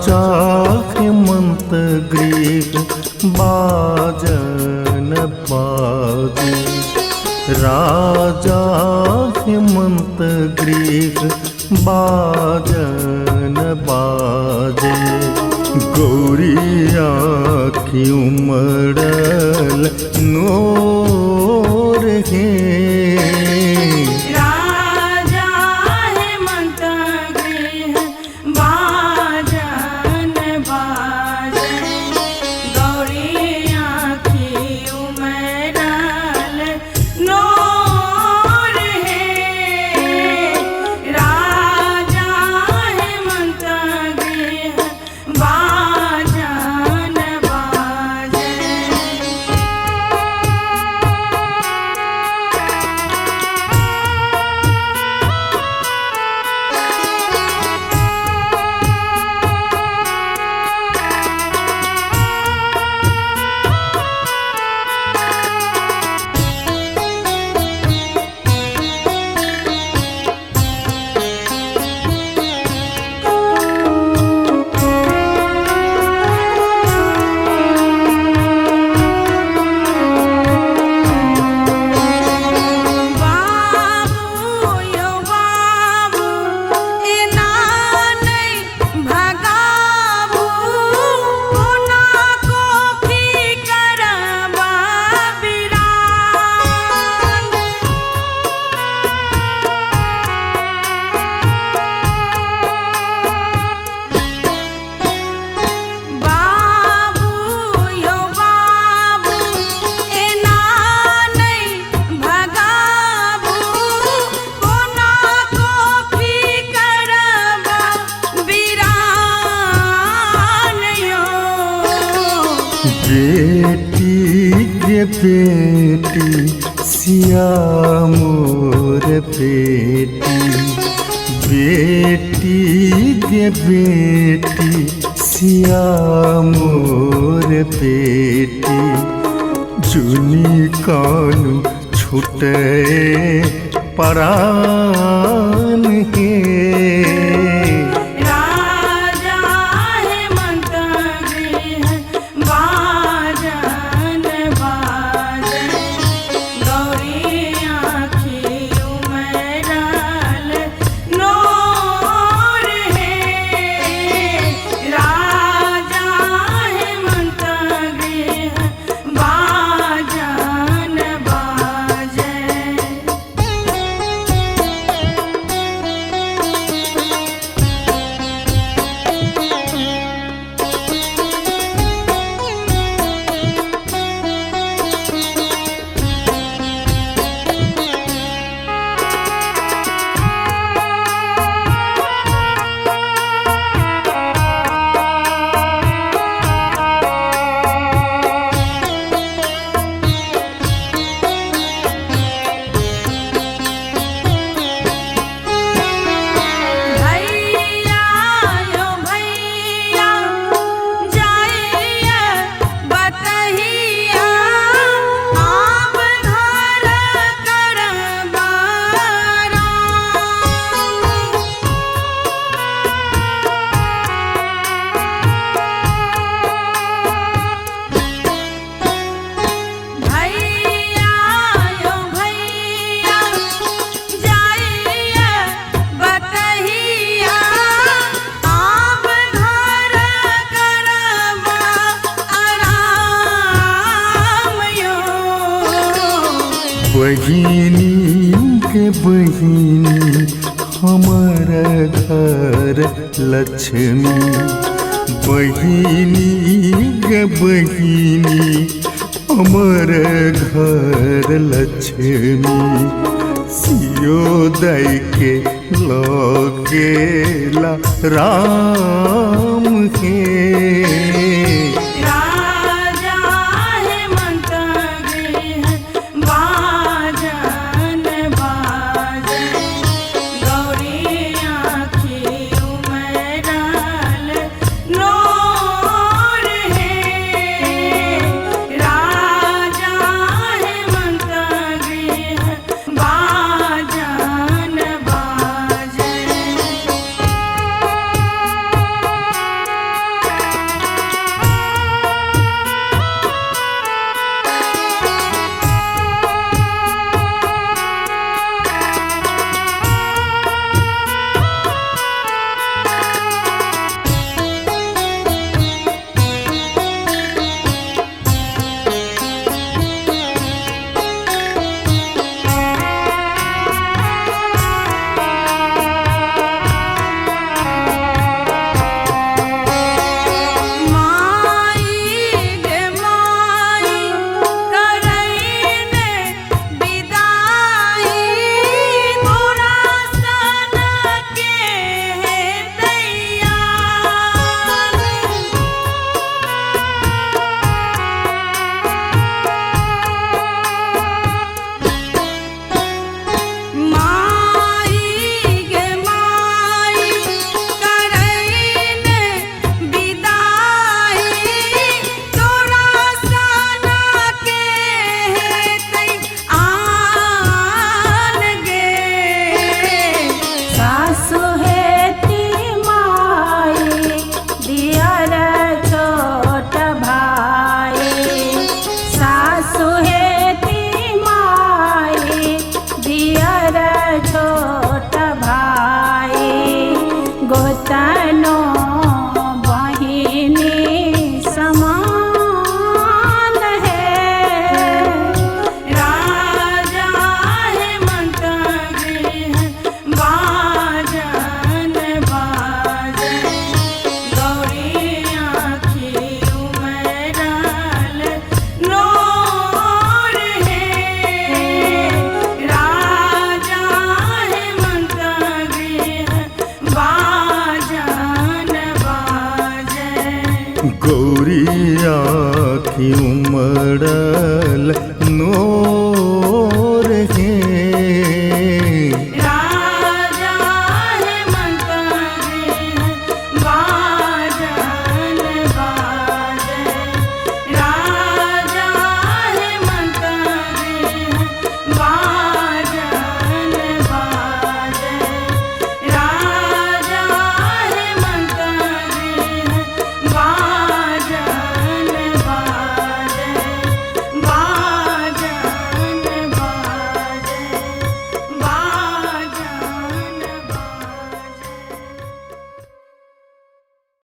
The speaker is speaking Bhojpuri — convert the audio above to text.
राजा हेमंत गृह बाजन बाजे, राजा हेमंत गृह बाजन बाजे। गौरिया की उमड़ल नोर है, राजा हेमंत गृह बाजन बाजे। गौरिया की उमड़ल नोर है, राजा हेमंत गृह बाजन बाजे। बेटी गे बेटी सिया मोर बेटी, बेटी गे बेटी सिया मोर बेटी। जुनी कानू छूटे परान के, राजा हेमंत गृह बाजन बाजे। गौरिया की उमड़ल नोर है, राजा हेमंत गृह बाजन बाजे। भैया यो भैया जाइए बतहिया, आप घर करबा राम। भैया यो भैया जाइए बतहिया, आप घर करबा आराम यो। बहिनी के बहिनी हमर घर लक्ष्मी, बहिनी के बहिनी हमर घर लक्ष्मी। सियोदय के लगेला राम के,